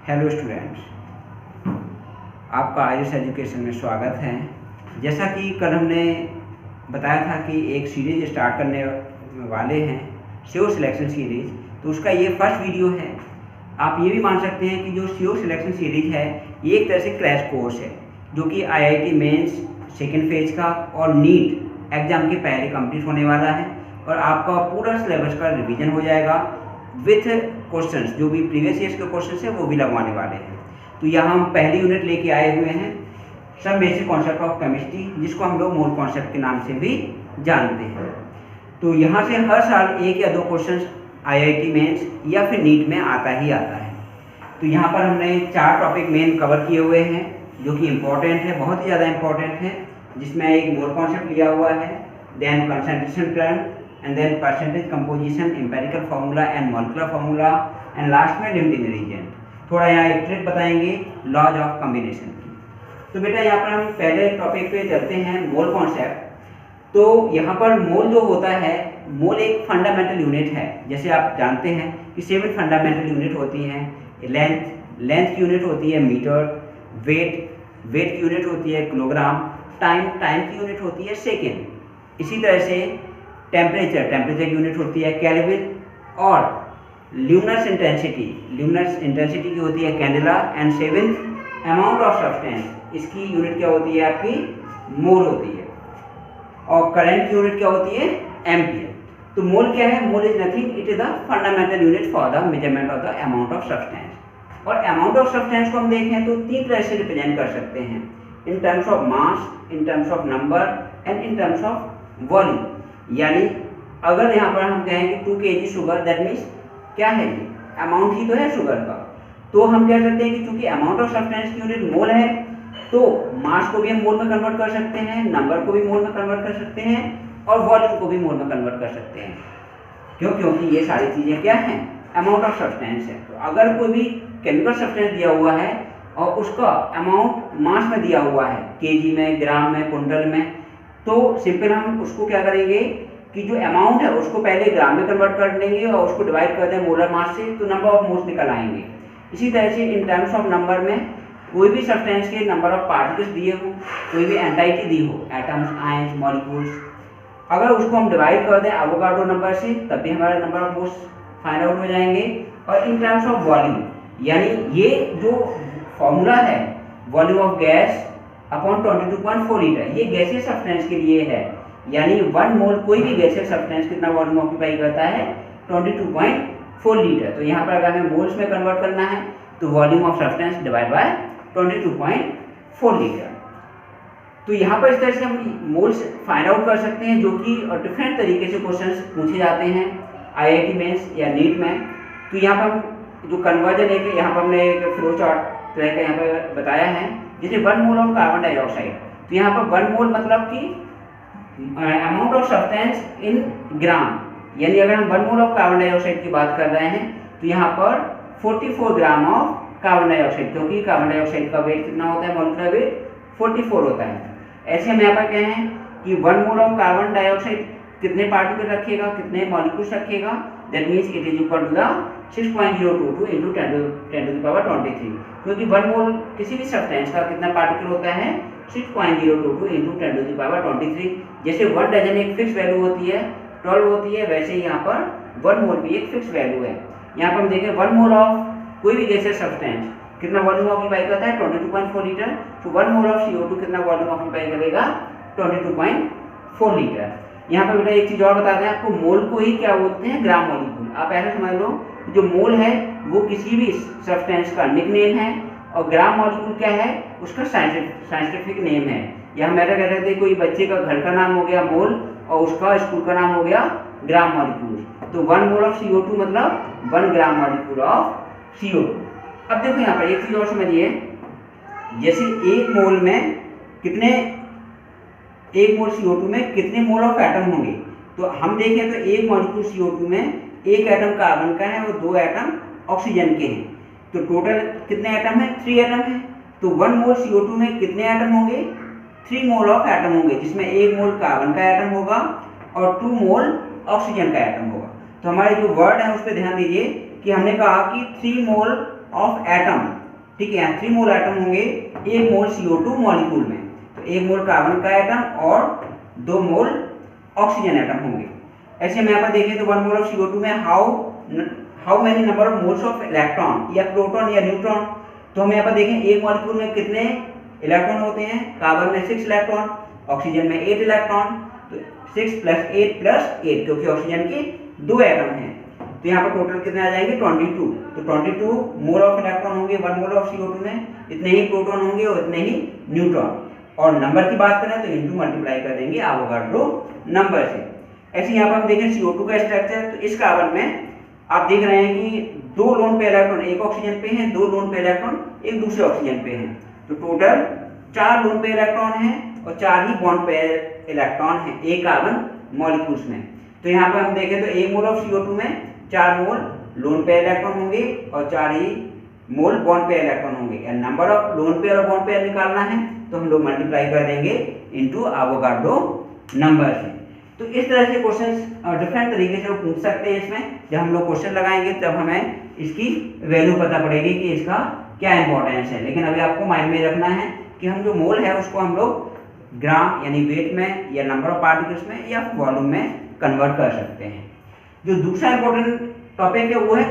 Hello students, आपका Ayush education में स्वागत है। जैसा कि कल हमने बताया था कि एक सीरीज स्टार्ट करने वाले हैं, सीओ सिलेक्शन सीरीज, तो उसका ये फर्स्ट वीडियो है। आप ये भी मान सकते हैं कि जो सीओ सिलेक्शन सीरीज है ये एक तरह से क्रैश कोर्स है, जो कि आईआईटी मेंस सेकेंड फेज का और नीट एग्ज़ाम के पहले कंप्लीट होने वाला है और आपका पूरा सिलेबस का रिवीजन हो जाएगा विथ क्वेश्चंस। जो भी प्रीवियस ईयर्स के क्वेश्चंस हैं वो भी लगवाने वाले हैं। तो यहाँ हम पहली यूनिट लेके आए हुए हैं, सब बेसिक कॉन्सेप्ट ऑफ केमिस्ट्री, जिसको हम लोग मोल कॉन्सेप्ट के नाम से भी जानते हैं। तो यहाँ से हर साल एक या दो क्वेश्चंस आईआईटी मेंस या फिर नीट में आता ही आता है। तो यहाँ पर हमने 4 टॉपिक मेन कवर किए हुए हैं जो कि इम्पोर्टेंट है, बहुत ही ज़्यादा इम्पोर्टेंट है, जिसमें एक मोल कॉन्सेप्ट लिया हुआ है, then concentration term, and then percentage composition, empirical formula and molecular formula, and last में limiting reagent। थोड़ा यहाँ एक ट्रिक बताएंगे लॉज ऑफ कॉम्बिनेशन की। तो बेटा यहाँ पर हम पहले टॉपिक पे चलते हैं, मोल कॉन्सेप्ट। तो यहाँ पर मोल जो होता है, मोल एक फंडामेंटल यूनिट है। जैसे आप जानते हैं कि 7 फंडामेंटल यूनिट होती हैं। लेंथ की यूनिट होती है मीटर, वेट की यूनिट होती है किलोग्राम, टाइम की यूनिट होती है सेकेंड। इसी तरह से टेम्परेचर की यूनिट होती है केल्विन, और ल्यूमिनस इंटेंसिटी की होती है candela, and 7th amount of substance, इसकी यूनिट क्या होती है आपकी मोल होती है, और करंट की यूनिट क्या होती है एम्पियर। तो मोल क्या है? Mole is nothing, it is the fundamental unit for the measurement of the amount of substance. और अमाउंट ऑफ सब्सटेंस को हम देखें तो 3 तरह से रिप्रेजेंट कर सकते हैं, in terms of mass, in terms of number, and in terms of volume. यानी अगर यहाँ पर हम कहें कि 2 kg शुगर, दैट मीन्स क्या है, ये अमाउंट ही तो है शुगर का। तो हम कह सकते हैं कि चूंकि अमाउंट ऑफ सब्सटेंस की यूनिट मोल है, तो मास को भी हम मोल में कन्वर्ट कर सकते हैं, नंबर को भी मोल में कन्वर्ट कर सकते हैं, और वॉल्यूम को भी मोल में कन्वर्ट कर सकते हैं। क्योंकि ये सारी चीज़ें क्या हैं, अमाउंट ऑफ सब्सटेंस है। तो अगर कोई भी केमिकल सब्सटेंस दिया हुआ है और उसका अमाउंट मास में दिया हुआ है, केजी में, ग्राम में, कुंटल में, तो सिंपल हम उसको क्या करेंगे कि जो अमाउंट है उसको पहले ग्राम में कन्वर्ट कर देंगे और उसको डिवाइड कर दें मोलर मास से, तो नंबर ऑफ मोल्स निकल आएंगे। इसी तरह से इन टर्म्स ऑफ नंबर में कोई भी सब्सटेंस के नंबर ऑफ पार्टिकल्स दिए हो, कोई भी एंटाइटी दी हो, एटम्स, आयंस, मॉलिक्यूल्स, अगर उसको हम डिवाइड कर दें एवोगाड्रो नंबर से, तब भी हमारा number of moles find out हो जाएंगे। और इन टर्म्स ऑफ वॉल्यूम, यानी ये जो फॉर्मूला है volume of gas upon 22.4 litre, ये गैसियस सब्सटेंस के लिए है। यानी 1 मोल कोई भी गैसियस सब्सटेंस कितना वॉल्यूम ऑक्यूपाई करता है, 22.4 लीटर। तो यहाँ पर अगर हमें मोल्स में कन्वर्ट करना है तो volume of substance divide by 22.4 litre. तो यहाँ पर इस तरह से हम मोल्स फाइंड आउट कर सकते हैं, जो कि डिफरेंट तरीके से क्वेश्चंस पूछे जाते हैं आईआईटी मेंस या नीट में। तो यहाँ पर जो कन्वर्जन है कि यहाँ पर हमने एक फ्लो चार्ट तरह का यहाँ पर बताया है, जैसे 1 मोल ऑफ कार्बन डाइऑक्साइड। तो यहाँ पर 1 मोल मतलब कि अमाउंट ऑफ सब्सटेंस इन ग्राम, यानी अगर हम 1 मोल ऑफ कार्बन डाइऑक्साइड की बात कर रहे हैं तो यहाँ पर 44 ग्राम ऑफ कार्बन डाइऑक्साइड, क्योंकि कार्बन डाइऑक्साइड का वेट कितना होता है, मॉलिक्यूलर वेट 44 होता है। ऐसे हम यहाँ पर कहें कि 1 मोल ऑफ कार्बन डाइऑक्साइड कितने पार्टिकल रखेगा, कितने मॉलिक्यूल्स रखेगा, that means it is equal to the 6.022 into 10 to the power 23। क्योंकि 1 मोल किसी भी सब्सटेंस का कितना पार्टिकल होता है, 6.022 into 10 to the power 23। जैसे 1 डजन एक फिक्स वैल्यू होती है, 12 होती है, वैसे ही यहाँ पर 1 मोल भी एक फिक्स वैल्यू है। यहाँ पर हम देखें 1 मोल ऑफ कोई भी गैसियस सब्सटेंस कितना वॉल्यूम ऑक्यूपाई करता है, 22.4 लीटर। तो 1 मोल ऑफ CO2 कितना वॉल्यूम ऑक्यूपाई करेगा, 22.4 लीटर। यहाँ पर बेटा एक चीज़ और बता दें आपको, मोल को ही क्या बोलते हैं, ग्राम मॉलिक्यूल। आप ऐसा समझ लो जो मोल है वो किसी भी सब्सटेंस का निकनेम है, और ग्राम मॉलिक्यूल क्या है, उसका साइंटिफिक नेम है। या हम ऐसा कहते थे कोई बच्चे का घर का नाम हो गया मोल, और उसका स्कूल का नाम हो गया ग्राम मॉलिक्यूल। तो 1 मोल ऑफ CO2 मतलब 1 ग्राम मॉलिक्यूल ऑफ CO2। अब देखो यहाँ पर एक चीज़ और समझिए, जैसे 1 मोल CO2 में कितने मोल ऑफ एटम होंगे। तो हम देखें तो 1 मॉलिक्यूल CO2 में 1 एटम कार्बन का है और 2 एटम ऑक्सीजन के हैं। तो टोटल कितने एटम है, 3 एटम है। तो 1 मोल CO2 में कितने एटम होंगे, 3 मोल ऑफ एटम होंगे, जिसमें 1 मोल कार्बन का एटम होगा और 2 मोल ऑक्सीजन का एटम होगा। तो हमारे जो वर्ड है उस पर ध्यान दीजिए कि हमने कहा कि 3 मोल ऑफ एटम, ठीक है, 3 मोल एटम होंगे 1 मोल CO2 मॉलिक्यूल में, तो 1 मोल कार्बन का एटम और 2 मोल ऑक्सीजन एटम होंगे। ऐसे हम यहाँ पर देखें तो 1 मोल ऑफ CO2 में how many number of moles of electron या प्रोटॉन या न्यूट्रॉन, तो हम यहाँ पर देखें एक मॉलिक्यूल में कितने इलेक्ट्रॉन होते हैं, कार्बन में 6 इलेक्ट्रॉन, ऑक्सीजन में 8 इलेक्ट्रॉन, तो 6 + 8 + 8 क्योंकि ऑक्सीजन की 2 एटम हैं, तो यहाँ पर टोटल कितने आ जाएंगे 22, तो 22 मोल ऑफ इलेक्ट्रॉन होंगे 1 मोल ऑफ CO2 में, इतने ही प्रोटॉन होंगे और इतने ही न्यूट्रॉन, और नंबर की बात करें तो इंटू मल्टीप्लाई कर देंगे एवोगाड्रो नंबर से। ऐसे यहाँ पर हम देखें CO2 का स्ट्रक्चर, तो इस कार्बन में आप देख रहे हैं कि 2 लोन पे इलेक्ट्रॉन एक ऑक्सीजन पे हैं, 2 लोन पे इलेक्ट्रॉन एक दूसरे ऑक्सीजन पे हैं, तो टोटल 4 लोन पे इलेक्ट्रॉन हैं और 4 ही बॉन्ड पे इलेक्ट्रॉन हैं एक कार्बन मॉलिक्यूल्स में। तो यहाँ पर हम देखें तो 1 मोल ऑफ CO2 में 4 मोल लोन पे इलेक्ट्रॉन होंगे और 4 ही मोल बॉन्ड पे इलेक्ट्रॉन होंगे। नंबर ऑफ लोन पेयर और बॉन्ड पेयर निकालना है तो हम लोग मल्टीप्लाई कर देंगे इनटू एवोगाड्रो नंबर से। तो इस तरह से क्वेश्चंस डिफरेंट तरीके से पूछ सकते हैं। इसमें जब हम लोग क्वेश्चन लगाएंगे तब हमें इसकी वैल्यू पता पड़ेगी कि इसका क्या इंपॉर्टेंस है, लेकिन अभी आपको माइंड में रखना है कि हम जो मोल है उसको हम लोग ग्राम यानी वेट में या नंबर ऑफ पार्टिकल्स में या वॉल्यूम में कन्वर्ट कर सकते हैं। जो दूसरा इंपॉर्टेंट टॉपिक है वो है